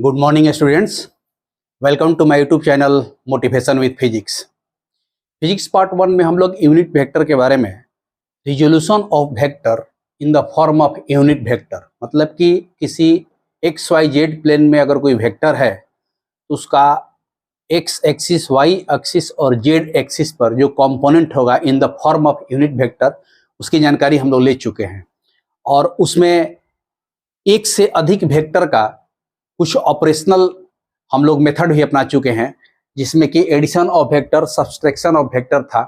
Good morning students, welcome to my YouTube channel motivation with physics. Physics part 1 में हम लोग unit vector के बारे में resolution of vector in the form of unit vector, मतलब कि किसी एक्स वाई जेड प्लेन में अगर कोई वेक्टर है तो उसका एक्स एक्सिस, वाई एक्सिस और जेड एक्सिस पर जो कंपोनेंट होगा इन the form of unit vector, उसकी जानकारी हम लोग ले चुके हैं। और उसमें एक से अधिक वेक्टर का कुछ ऑपरेशनल हम लोग मेथड भी अपना चुके हैं, जिसमें कि addition of vector, subtraction of vector था।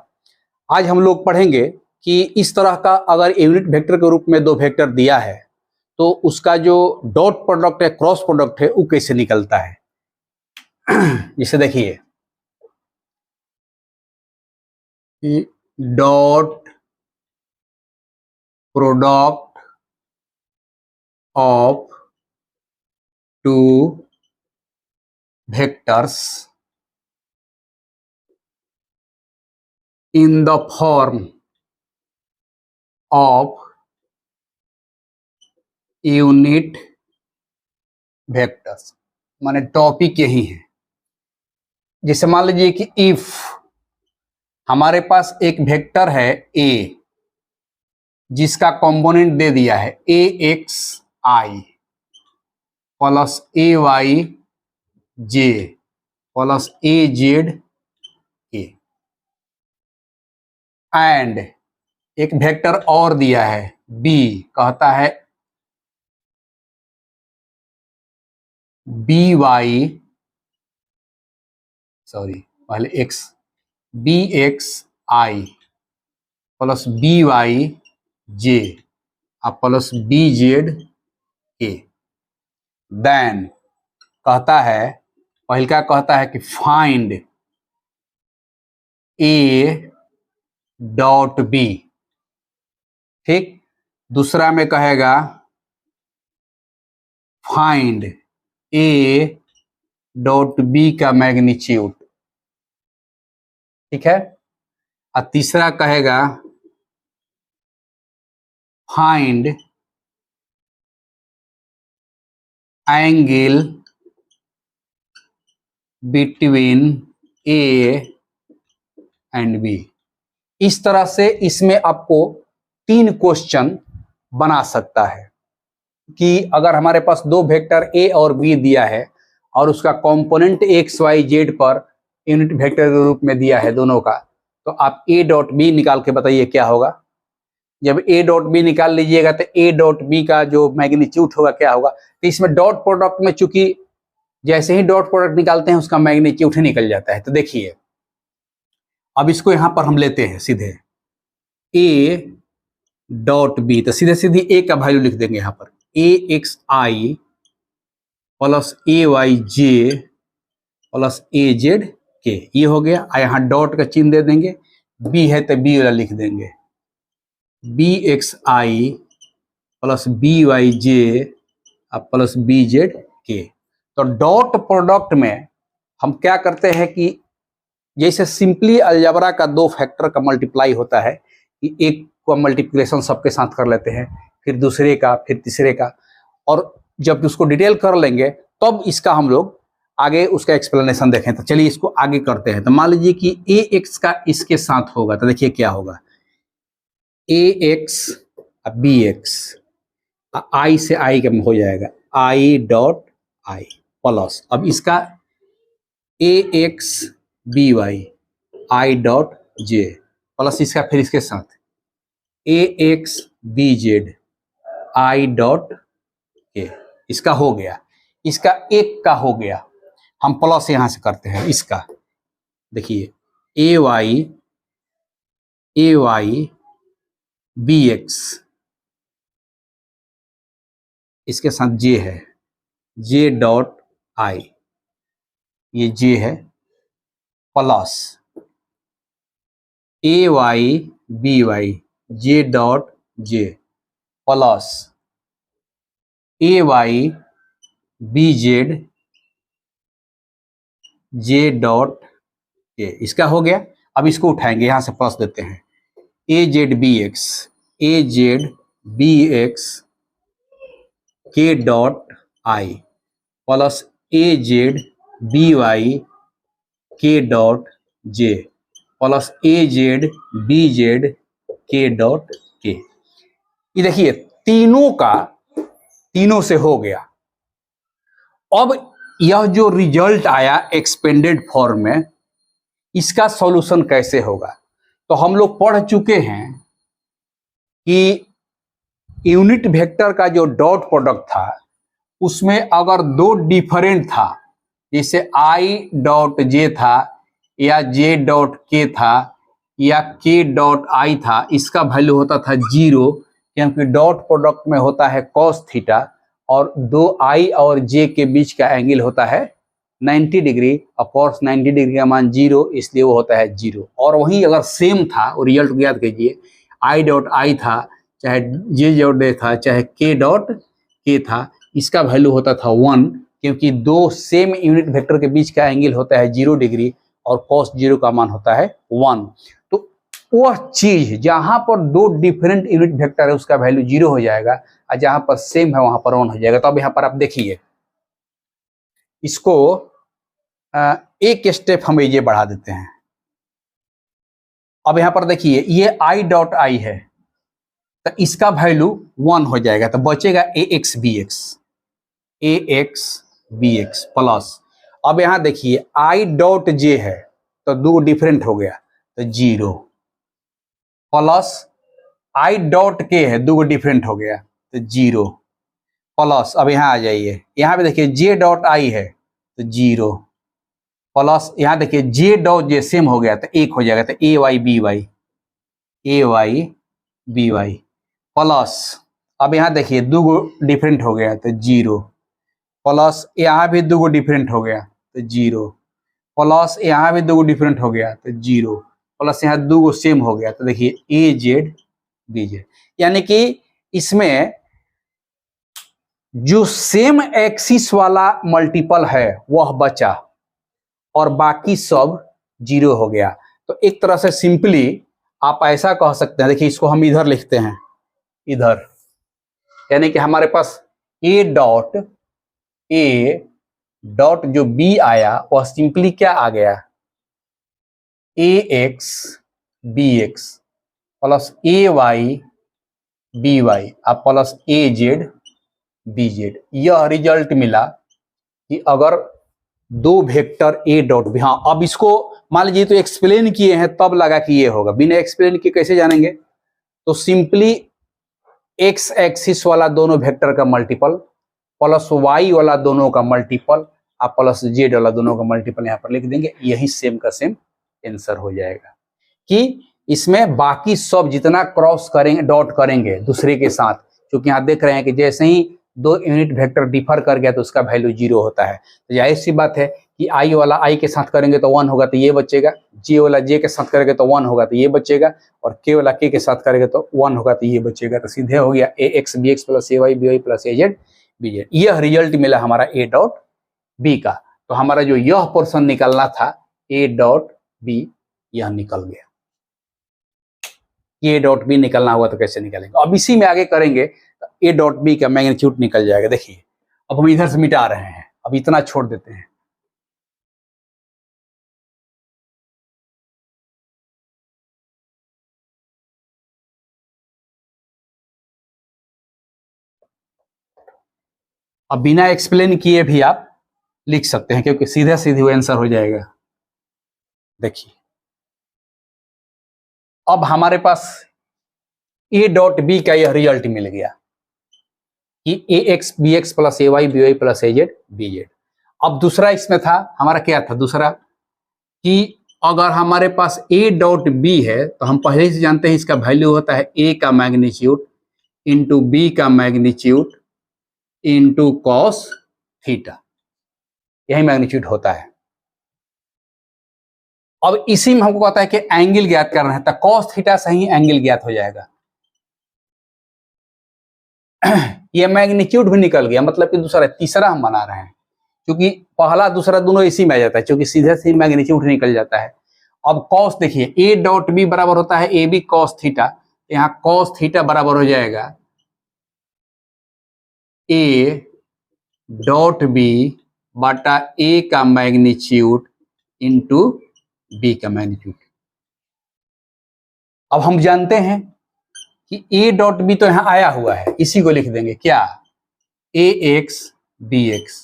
आज हम लोग पढ़ेंगे कि इस तरह का अगर यूनिट वेक्टर के रूप में दो वेक्टर दिया है तो उसका जो डॉट प्रोडक्ट है, क्रॉस प्रोडक्ट है, वो कैसे निकलता है। जिसे देखिए, dot product of two vectors in the form of unit vectors, माने टॉपिक यही है। जैसे मान लीजिए कि इफ हमारे पास एक वेक्टर है ए, जिसका कंपोनेंट दे दिया है ए x I plus A Y J plus A Z के, एंड एक वेक्टर और दिया है बी, कहता है बी वाई, सॉरी पहले एक्स, बी एक्स आई प्लस बी वाई जे प्लस बी जेड के। देन कहता है, पहला कहता है कि फाइंड ए डॉट बी, ठीक। दूसरा में कहेगा फाइंड ए डॉट बी का मैग्नीट्यूड, ठीक है। और तीसरा कहेगा find angle between A and B. इस तरह से इसमें आपको 3 क्वेश्चन बना सकता है कि अगर हमारे पास दो वेक्टर ए और बी दिया है और उसका कंपोनेंट एक्स वाई जेड पर यूनिट वेक्टर के रूप में दिया है दोनों का, तो आप ए डॉट बी निकाल के बताइए क्या होगा। जब ए डॉट बी निकाल लीजिएगा तो ए डॉट बी का जो मैग्नीट्यूड होगा क्या होगा। तो इसमें डॉट प्रोडक्ट में चूंकि जैसे ही डॉट प्रोडक्ट निकालते हैं उसका मैग्नीट्यूड ही निकल जाता है। तो देखिए, अब इसको यहां पर हम लेते हैं सीधे ए डॉट बी, तो सीधे सीधे ए का वैल्यू लिख देंगे यहां पर ए x I plus A Y J plus A Z के, ये हो गया। यहां डॉट का चिन्ह दे देंगे, बी है तो बी वाला लिख देंगे, बी एक्स आई प्लस बी वाई जे प्लस बी जेड के। तो डॉट प्रोडक्ट में हम क्या करते हैं कि जैसे सिंपली अलजेब्रा का दो फैक्टर का मल्टीप्लाई होता है कि एक को मल्टीप्लिकेशन सबके साथ कर लेते हैं, फिर दूसरे का, फिर तीसरे का, और जब उसको डिटेल कर लेंगे तब इसका हम लोग आगे उसका एक्सप्लेनेशन देखें। तो चलिए इसको आगे करते हैं। तो मान लीजिए कि ए एक्स का इसके साथ होगा, तो देखिए क्या होगा, ए एक्स बी एक्स, आई से आई कम हो जाएगा, आई डॉट आई प्लस, अब इसका A X B Y I dot J plus इसका फिर इसके साथ A X B Z I dot K. इसका हो गया, इसका एक का हो गया। हम प्लस यहां से करते हैं इसका, देखिए ए वाई बी एक्स, इसके साथ जे है, जे डॉट आई, ये जे है, plus A Y B Y J dot J plus A Y B Z J dot K. इसका हो गया। अब इसको उठाएंगे, यहां से प्लस देते हैं, A Z B X, A Z B X के dot I plus A Z B Y के dot J plus A Z B Z के डॉट के। ये देखिए तीनों से हो गया। अब यह जो रिजल्ट आया एक्सपेंडेड फॉर्म में, इसका सॉल्यूशन कैसे होगा? तो हम लोग पढ़ चुके हैं कि यूनिट वेक्टर का जो डॉट प्रोडक्ट था उसमें अगर दो डिफरेंट था, जैसे आई डॉट जे था या जे डॉट के था या के डॉट आई था, इसका वैल्यू होता था 0, क्योंकि डॉट प्रोडक्ट में होता है कॉस थीटा और दो आई और जे के बीच का एंगल होता है 90 डिग्री और कॉस 90 डिग्री का मान 0, इसलिए वो होता है 0। और वहीं अगर सेम था, वो रिजल्ट याद कीजिए, आई डॉट आई था चाहे जे डॉट जे था चाहे के डॉट के था, इसका वैल्यू होता था 1, क्योंकि दो सेम यूनिट वेक्टर के बीच का एंगल होता है 0 डिग्री और कॉस 0 का मान होता है 1। तो वह चीज जहां पर दो डिफरेंट यूनिट वेक्टर है उसका वैल्यू 0 हो जाएगा और जहां पर सेम है वहां पर 1 हो जाएगा। तो अब यहां पर आप देखिए, इसको एक स्टेप हम ये बढ़ा देते हैं। अब यहां पर देखिए ये आई डॉट आई है, तो इसका वैल्यू 1 हो जाएगा, तो बचेगा ए एक्स बी एक्स प्लस, अब यहां देखिए आई डॉट जे है तो दो डिफरेंट हो गया तो 0 प्लस आई डॉट के है दो डिफरेंट हो गया तो 0 प्लस, अब यहां आ जाइए, यहां पे देखिए जे डॉट आई है तो 0 प्लस, यहां देखिए जे डॉट जे सेम हो गया तो 1 हो जाएगा, तो ए वाई बी वाई प्लस, अब यहां देखिए दो डिफरेंट हो गया तो 0 प्लस, यहाँ भी दो डिफरेंट हो गया तो 0 प्लस, यहाँ भी दो डिफरेंट हो गया तो 0 प्लस, यहाँ दो सेम हो गया तो देखिए ए जेड बी जेड। यानी कि इसमें जो सेम एक्सिस वाला मल्टीपल है वह बचा और बाकी सब 0 हो गया। तो एक तरह से सिंपली आप ऐसा कह सकते हैं, देखिए इसको हम इधर लिखते हैं, इधर, यानी कि हमारे पास ए डॉट जो बी आया वह सिंपली क्या आ गया, ए X B X plus A Y B Y और plus A Z B Z. यह रिजल्ट मिला कि अगर दो वेक्टर ए डॉट बी, हाँ अब इसको मान लीजिए तो एक्सप्लेन किए हैं तब लगा कि ये होगा, बिना एक्सप्लेन किए कैसे जानेंगे? तो सिंपली एक्स एक्सिस वाला दोनों वेक्टर का मल्टीपल प्लस वाई वाला दोनों का मल्टीपल और प्लस जेड वाला दोनों का मल्टीपल यहाँ पर लिख देंगे, यही सेम का सेम आंसर हो जाएगा। कि इसमें बाकी सब जितना क्रॉस करेंगे डॉट करेंगे दूसरे के साथ, क्योंकि यहाँ देख रहे हैं कि जैसे ही दो यूनिट वेक्टर डिफर कर गया तो उसका वैल्यू 0 होता है। तो जाहिर सी बात है कि आई वाला आई के साथ करेंगे तो 1 होगा तो ये बचेगा, जे वाला जे के साथ करेंगे तो 1 होगा तो ये बचेगा, और के वाला के साथ करेंगे तो 1 होगा तो ये बचेगा। तो सीधे हो गया ए X B X plus A Y B Y plus A Z B Z. यह रिजल्ट मिला हमारा ए डॉट बी का। तो हमारा जो यह पोर्शन निकलना था ए डॉट बी, यह निकल गया। ए डॉट बी निकलना हुआ तो कैसे निकलेंगे? अब इसी में आगे करेंगे तो ए डॉट बी का मैग्नीट्यूड निकल जाएगा। देखिए अब हम इधर से मिटा रहे हैं, अब इतना छोड़ देते हैं। अब बिना एक्सप्लेन किए भी आप लिख सकते हैं, क्योंकि सीधा सीधे वो आंसर हो जाएगा। देखिए अब हमारे पास ए डॉट बी का यह रिजल्ट मिल गया कि ए X B X plus A Y B Y plus A Z B Z. अब दूसरा इसमें था हमारा, क्या था दूसरा, कि अगर हमारे पास ए डॉट बी है तो हम पहले से जानते हैं इसका वैल्यू होता है ए का मैग्नीट्यूड इंटू बी का मैग्नीट्यूड इंटू कॉस थीटा, यही मैग्नीट्यूड होता है। अब इसी में हमको कहता है कि एंगल ज्ञात करना है, तो कॉस थीटा से ही एंगल ज्ञात हो जाएगा। ये मैग्नीट्यूड भी निकल गया, मतलब कि दूसरा तीसरा हम बना रहे हैं, क्योंकि पहला दूसरा दोनों इसी में आ जाता है, क्योंकि सीधे से मैग्नीट्यूड निकल जाता है। अब कॉस देखिए ए डॉट बी बराबर होता है ए बी कॉस थीटा, यहाँ कॉस थीटा बराबर हो जाएगा ए डॉट बी बटा ए का मैग्नीट्यूड इंटू बी का मैग्नीट्यूड। अब हम जानते हैं कि ए डॉट बी तो यहां आया हुआ है, इसी को लिख देंगे क्या, ए X B X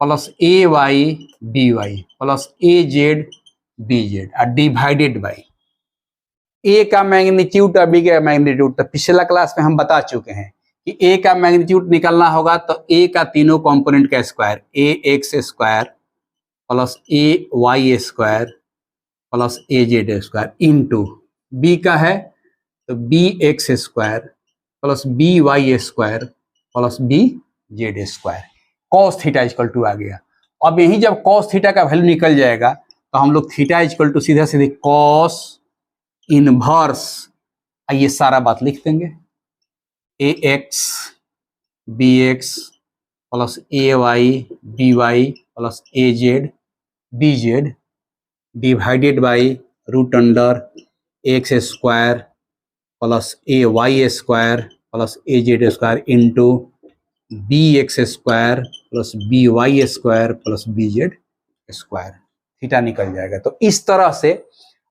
plus A Y B Y plus A Z B Z और डिवाइडेड बाई ए का मैग्नीट्यूड और बी का मैग्नीट्यूड। तो पिछला क्लास में हम बता चुके हैं कि ए का मैग्नीट्यूड निकालना होगा तो ए का तीनों कंपोनेंट का square, A X square plus A Y square plus A Z square into B का है तो B X square plus B Y square plus B Z square cos theta equal to आ गया। अब यही जब कॉस थीटा का value निकल जाएगा तो हम लोग थीटा इक्वल टू सीधा सीधे कॉस इनवर्स, ये सारा बात लिख देंगे, A X B X plus A Y B Y plus A Z B Z divided by root under X square plus A Y square plus A Z square into B X square plus B Y square plus B Z square, theta निकल जाएगा। तो इस तरह से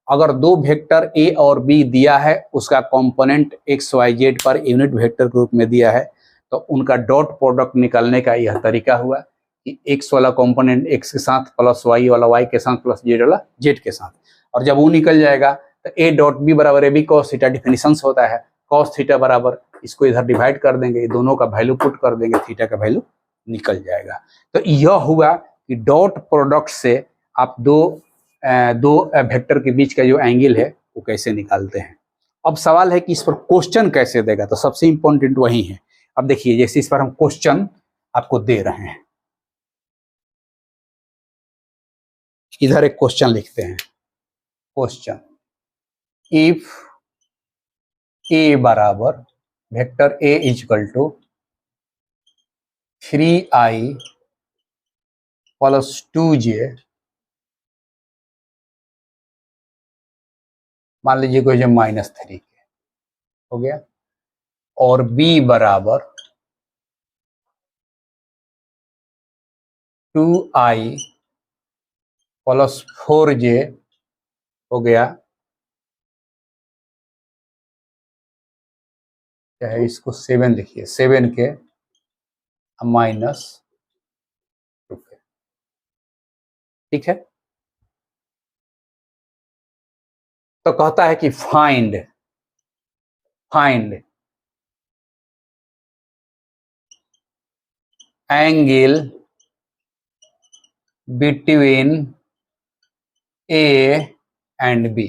अगर दो vector A और B दिया है, उसका कंपोनेंट एक्स वाई जेड पर यूनिट वेक्टर के रूप में दिया है, तो उनका डॉट प्रोडक्ट निकालने का यह तरीका हुआ कि एक्स वाला कंपोनेंट एक्स के साथ प्लस वाई वाला वाई के साथ प्लस जेड वाला जेड के साथ, और जब वो निकल जाएगा तो ए डॉट बी बराबर A B cos theta definition होता है, कॉस थीटा बराबर इसको इधर डिवाइड कर देंगे, दोनों का वैल्यू पुट कर देंगे, थीटा का वैल्यू निकल जाएगा। तो यह हुआ कि डॉट प्रोडक्ट से आप दो वेक्टर के बीच का जो एंगल है वो कैसे निकालते हैं। अब सवाल है कि इस पर क्वेश्चन कैसे देगा, तो सबसे इंपॉर्टेंट वही है। अब देखिए जैसे इस पर हम क्वेश्चन आपको दे रहे हैं, इधर एक क्वेश्चन लिखते हैं, क्वेश्चन इफ ए बराबर vector A equal to 3i plus 2j, मान लीजिए कोई जो -3 के हो गया, और बी बराबर 2i प्लस 4j हो गया, चाहे इसको 7 लिखिए, 7 के -2 के, ठीक है। तो कहता है कि find angle between A and B,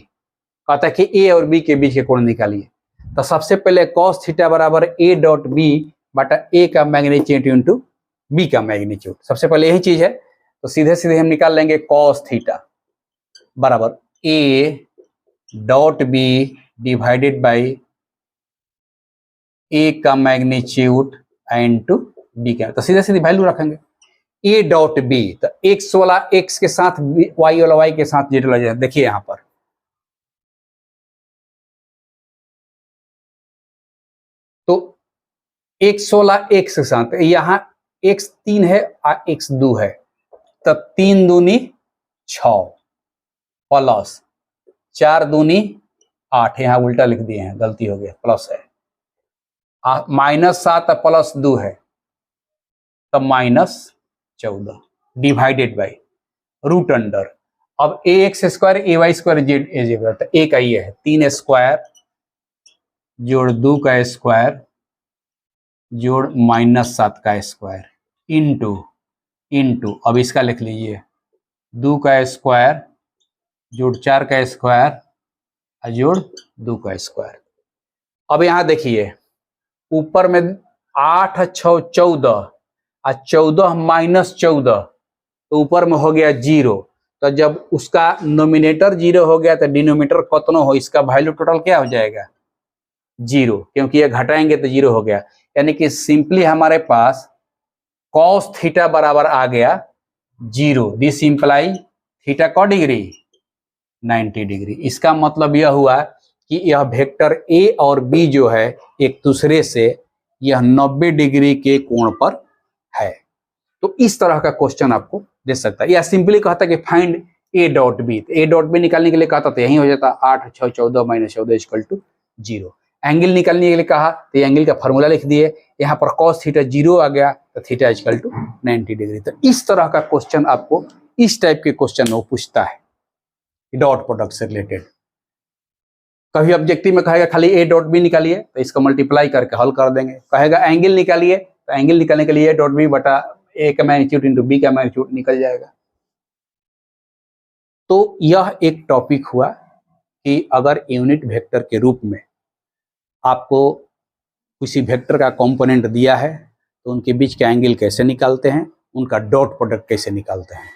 कहता है कि ए और बी के बीच के कोण निकालिए। तो सबसे पहले कॉस थीटा बराबर ए डॉट बी बटा ए का मैग्नीट्यूड इंटू बी का मैग्नीट्यूड, सबसे पहले यही चीज है। तो सीधे सीधे हम निकाल लेंगे कॉस थीटा बराबर A dot B divided by A का मैग्नीट्यूड इंटू बी का, तो सीधे सीधे वैल्यू रखेंगे ए डॉट बी, तो एक्स वाला एक्स के साथ वाई वाला वाई के साथ जेड वाला जेड। देखिए यहां पर तो एक्स वाला एक्स के साथ, यहां एक्स 3 है एक्स 2 है, तो 3 दूनी 6 प्लस 4 दूनी 8, यहां उल्टा लिख दिए हैं, गलती हो गया, प्लस है, -7 प्लस 2 है तो -14 डिवाइडेड बाई रूट अंडर, अब A X square A Y square Z A Z, तो ए का ये है 3 स्क्वायर जोड़ 2 का स्क्वायर जोड़ -7 का स्क्वायर इंटू अब इसका लिख लीजिए 2 का स्क्वायर जोड़ 4 का स्क्वायर जोड़ 2 का स्क्वायर। अब यहां देखिए ऊपर में 8 6 14 और 14 -14, तो ऊपर में हो गया 0, तो जब उसका नोमिनेटर 0 हो गया तो डिनोमिनेटर कितना हो, इसका वैल्यू टोटल क्या हो जाएगा 0, क्योंकि ये घटाएंगे तो 0 हो गया। यानी कि सिंपली हमारे पास कॉस थीटा बराबर आ गया 0, दिस इंप्लाई थीटा का डिग्री 90 डिग्री। इसका मतलब यह हुआ कि यह वेक्टर ए और बी जो है एक दूसरे से यह 90 डिग्री के कोण पर है। तो इस तरह का क्वेश्चन आपको दे सकता है। या सिंपली कहता है कि find A dot B, A dot B निकालने के लिए कहता तो यही हो जाता 8 6 14 - 14 = 0। एंगल निकालने के लिए कहा तो एंगल का फॉर्मूला लिख दिए, यहाँ पर cos थीटा 0 आ गया तो थीटा = 90 डिग्री। तो इस तरह का क्वेश्चन आपको इस टाइप के क्वेश्चन वो पूछता है डॉट प्रोडक्ट से रिलेटेड। कभी ऑब्जेक्टिव में कहेगा खाली ए डॉट बी निकालिए तो इसको मल्टीप्लाई करके हल कर देंगे। कहेगा एंगल निकालिए तो एंगल निकालने के लिए ए डॉट बी बटा ए का मैग्नीट्यूड इंटू बी का मैग्नीट्यूड निकल जाएगा। तो यह एक टॉपिक हुआ कि अगर यूनिट वेक्टर के रूप में आपको किसी वेक्टर का कंपोनेंट दिया है तो उनके बीच के एंगल कैसे निकालते हैं, उनका डॉट प्रोडक्ट कैसे निकालते हैं।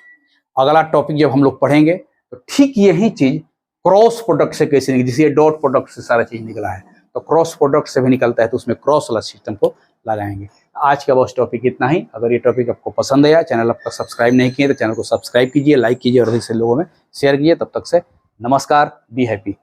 अगला टॉपिक जब हम लोग पढ़ेंगे तो ठीक यही चीज क्रॉस प्रोडक्ट से कैसे निकले, जिसे डॉट प्रोडक्ट से सारा चीज निकला है तो क्रॉस प्रोडक्ट से भी निकलता है, तो उसमें क्रॉस वाला सिस्टम को लगाएंगे। आज का बस टॉपिक इतना ही। अगर ये टॉपिक आपको पसंद आया, चैनल अब तक सब्सक्राइब नहीं किए तो चैनल को सब्सक्राइब कीजिए, लाइक कीजिए और अधिक से लोगों में शेयर कीजिए। तब तक से नमस्कार, बी हैप्पी।